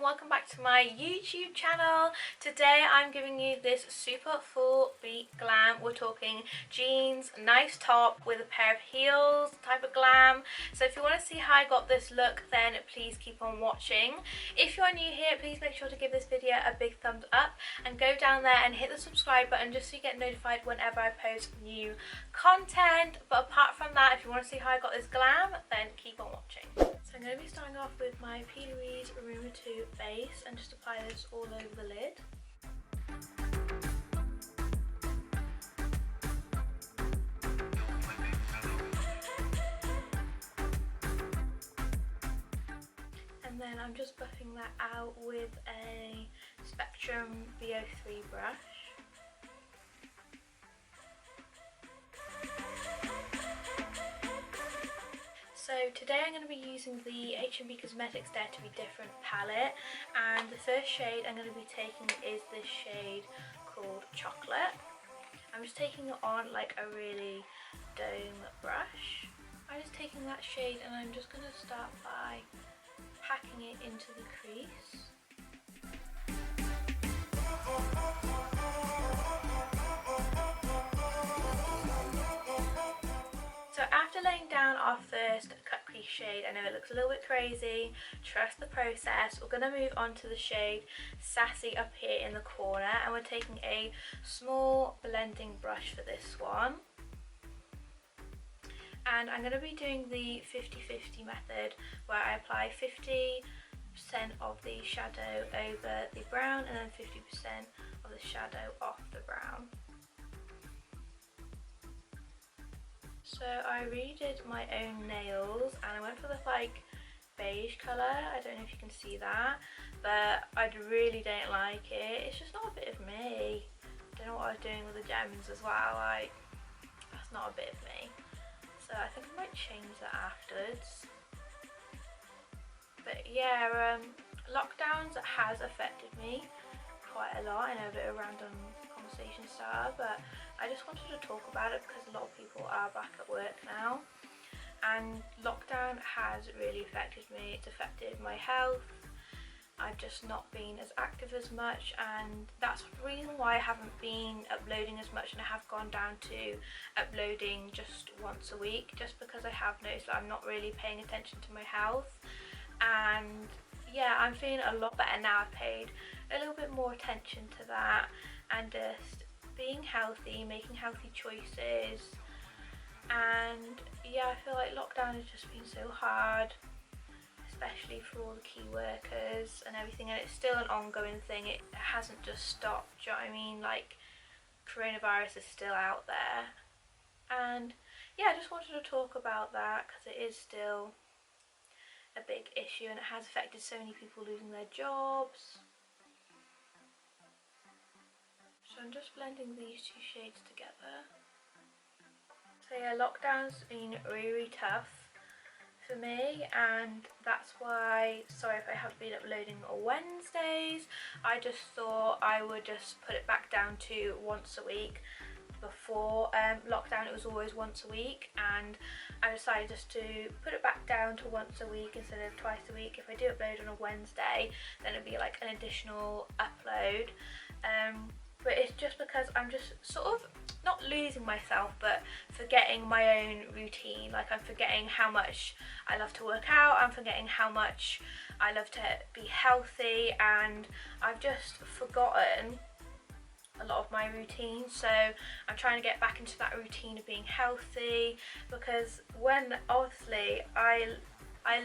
welcome back to my YouTube channel. Today I'm giving you this super full beat glam. We're talking jeans, nice top with a pair of heels type of glam. So if you want to see how I got this look, then please keep on watching. If you're new here, please make sure to give this video a big thumbs up and go down there and hit the subscribe button just so you get notified whenever I post new content. But apart from that, if you want to see how I got this glam, then keep on watching. So I'm going to be starting off with my P.Louise Rumour 2 base and just apply this all over the lid. And then I'm just buffing that out with a Spectrum VO3 brush. So today I'm going to be using the H&B Cosmetics Dare to Be Different palette, and the first shade I'm going to be taking is this shade called Chocolate. I'm just taking it on like a really dome brush. I'm just taking that shade and I'm just going to start by packing it into the crease. So after laying down our first cut crease shade, I know it looks a little bit crazy, trust the process. We're going to move on to the shade Sassy up here in the corner, and we're taking a small blending brush for this one. And I'm going to be doing the 50-50 method, where I apply 50% of the shadow over the brown and then 50% of the shadow off the brown. So I redid my own nails and I went for this like beige colour. I don't know if you can see that, but I really don't like it. It's just not a bit of me. I don't know what I was doing with the gems as well, like that's not a bit of me. So I think I might change that afterwards. But yeah, lockdowns has affected me quite a lot. I know a bit of a random conversation starter, but I just wanted to talk about it because a lot of people are back at work now, and lockdown has really affected me. It's affected my health. I've just not been as active as much, and that's the reason why I haven't been uploading as much, and I have gone down to uploading just once a week, just because I have noticed that I'm not really paying attention to my health. And yeah, I'm feeling a lot better now. I've paid a little bit more attention to that and just being healthy, making healthy choices. And yeah, I feel like lockdown has just been so hard, especially for all the key workers and everything, and it's still an ongoing thing. It hasn't just stopped, do you know what I mean? Like, coronavirus is still out there. And yeah, I just wanted to talk about that because it is still a big issue and it has affected so many people losing their jobs. So I'm just blending these two shades together. So yeah, lockdown's been really tough for me, and that's why, sorry if I haven't been uploading on Wednesdays. I just thought I would just put it back down to once a week. Before lockdown it was always once a week, and I decided just to put it back down to once a week instead of twice a week. If I do upload on a Wednesday, then it'd be like an additional upload. But it's just because I'm just sort of not losing myself, but forgetting my own routine. Like, I'm forgetting how much I love to work out, I'm forgetting how much I love to be healthy, and I've just forgotten a lot of my routine. So I'm trying to get back into that routine of being healthy, because when obviously I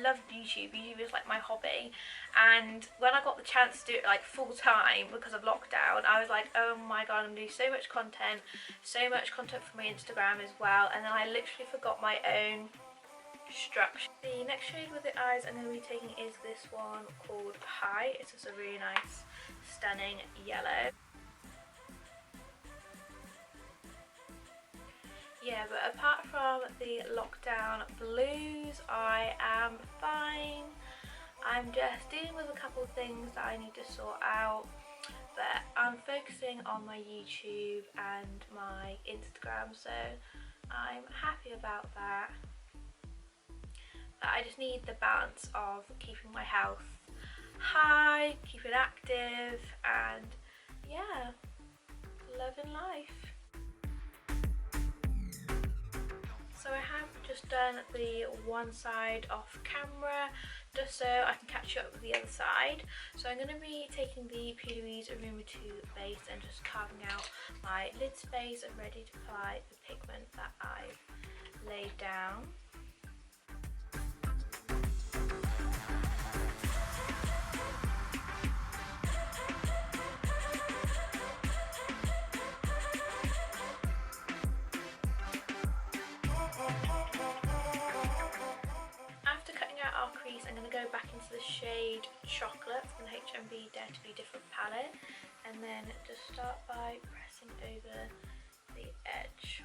loved YouTube. YouTube is like my hobby, and when I got the chance to do it like full time because of lockdown, I was like, oh my god, I'm doing so much content for my Instagram as well, and then I literally forgot my own structure. The next shade with the eyes I'm going to be taking is this one called High. It's just a really nice, stunning yellow. Yeah, but apart from the lockdown blues, I am fine. I'm just dealing with a couple of things that I need to sort out, but I'm focusing on my YouTube and my Instagram, so I'm happy about that. But I just need the balance of keeping my health high, keeping active, and yeah, loving life. So I have just done the one side off camera just so I can catch up with the other side. So I'm going to be taking the P.Louise Rumour 2 base and just carving out my lid space and ready to apply the pigment that I've laid down. I'm going to go back into the shade Chocolate from the HMB Dare to Be Different palette, and then just start by pressing over the edge.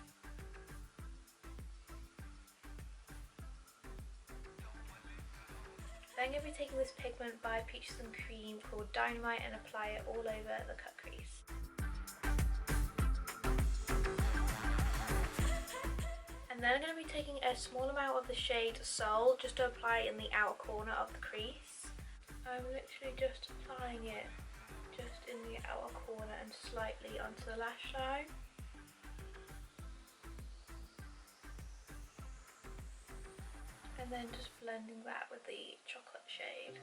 Then I'm going to be taking this pigment by Peaches and Cream called Dynamite and apply it all over the cut crease. And then I'm going to be taking a small amount of the shade Soul just to apply in the outer corner of the crease. I'm literally just applying it just in the outer corner and slightly onto the lash line. And then just blending that with the chocolate shade.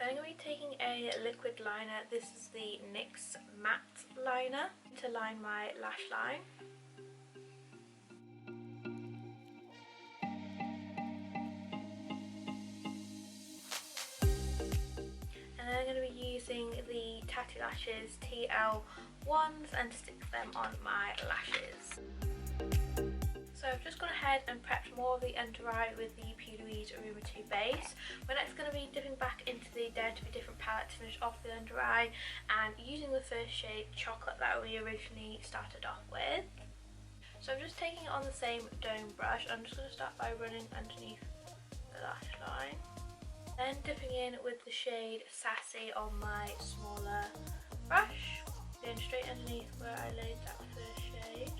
Then I'm going to be taking a liquid liner. This is the NYX Matte Liner to line my lash line. I'm going to be using the Tatti Lashes TL1s and stick them on my lashes. So I've just gone ahead and prepped more of the under eye with the P.Louise Rumour 2 base. We're next going to be dipping back into the Dare to Be Different palette to finish off the under eye and using the first shade Chocolate that we originally started off with. So I'm just taking it on the same dome brush. I'm just going to start by running underneath the lash line. Then dipping in with the shade Sassy on my smaller brush, going straight underneath where I laid that first shade.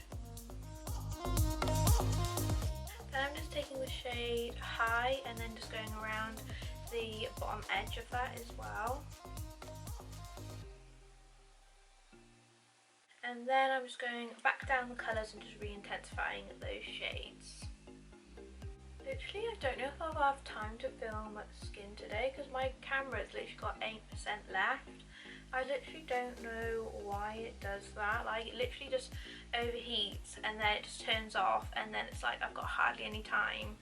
Then I'm just taking the shade High and then just going around the bottom edge of that as well. And then I'm just going back down the colours and just re-intensifying those shades. Literally, I don't know if I'll have time to film skin today because my camera's literally got 8% left. I literally don't know why it does that. Like, it literally just overheats and then it just turns off, and then it's like I've got hardly any time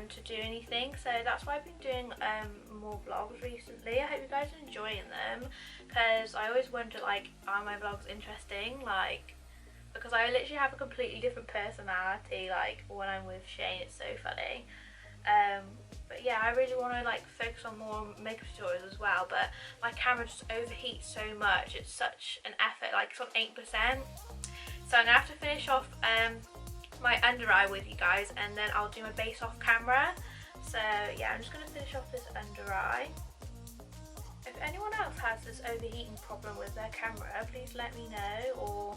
to do anything. So that's why I've been doing more vlogs recently. I hope you guys are enjoying them because I always wonder, like, are my vlogs interesting? Like, because I literally have a completely different personality, like, when I'm with Shane. It's so funny. But yeah, I really want to, like, focus on more makeup tutorials as well, but my camera just overheats so much. It's such an effort, like, it's on 8%. So I'm going to have to finish off my under eye with you guys, and then I'll do my base off camera. So yeah, I'm just going to finish off this under eye. If anyone else has this overheating problem with their camera, please let me know, or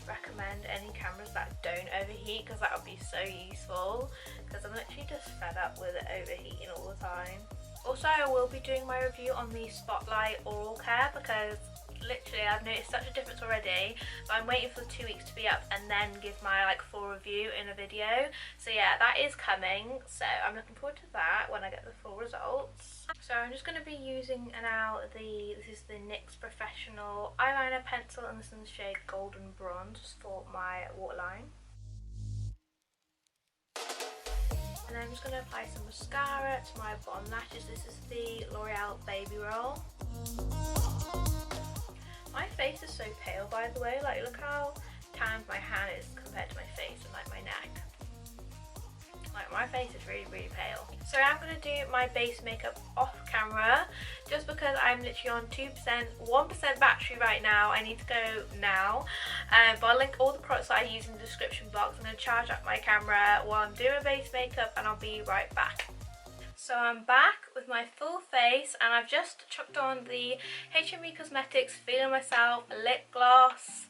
recommend any cameras that don't overheat, because that would be so useful, because I'm literally just fed up with it overheating all the time. Also, I will be doing my review on the Spotlight Oral Care because literally I've noticed such a difference already, but I'm waiting for the 2 weeks to be up and then give my full review in a video. So yeah, that is coming, so I'm looking forward to that when I get the full results. So I'm just going to be using now this is the NYX Professional eyeliner pencil, and this is in the shade Golden Bronze for my waterline. And then I'm just going to apply some mascara to my bottom lashes. This is the L'Oreal Baby Roll. My face is so pale, by the way. Like, look how tanned my hand is compared to my face and like my neck. Like, my face is really, really pale. So I'm going to do my base makeup off camera just because I'm literally on 2%, 1% battery right now. I need to go now. But I'll link all the products that I use in the description box. I'm going to charge up my camera while I'm doing my base makeup, and I'll be right back. So I'm back with my full face, and I've just chucked on the HMB Cosmetics Feeling Myself lip gloss,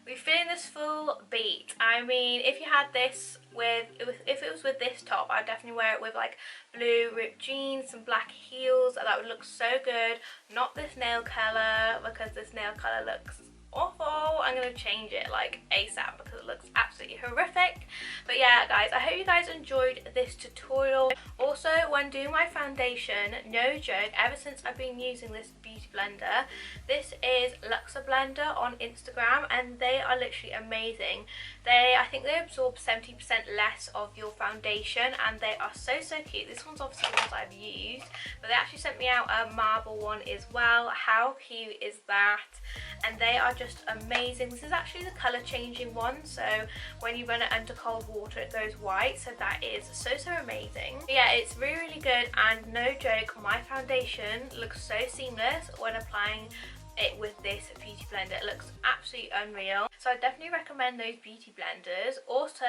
We're feeling this full beat. I mean, if you had this if it was with this top, I'd definitely wear it with like blue ripped jeans, some black heels. That would look so good. Not this nail colour, because this nail colour looks awful. I'm gonna change it like ASAP because it looks absolutely horrific. But yeah guys, I hope you guys enjoyed this tutorial. Also, when doing my foundation, no joke, ever since I've been using this beauty blender, this is LuxaBlender on Instagram, and they are literally amazing. I think they absorb 70% less of your foundation, and they are so cute. This one's obviously the ones I've used, but they actually sent me out a marble one as well. How cute is that? And they are just amazing. This is actually the colour changing one, so when you run it under cold water it goes white, so that is so amazing. But yeah, it's really good, and no joke, my foundation looks so seamless when applying it with this beauty blender. It looks absolutely unreal, so I definitely recommend those beauty blenders. Also,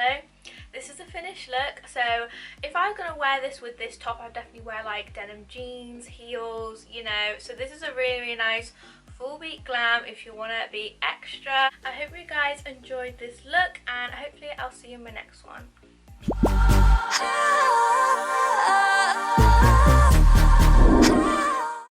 this is a finished look, so if I was going to wear this with this top, I'd definitely wear like denim jeans, heels, you know. So this is a really nice full beat glam if you want to be extra. I hope you guys enjoyed this look, and hopefully I'll see you in my next one.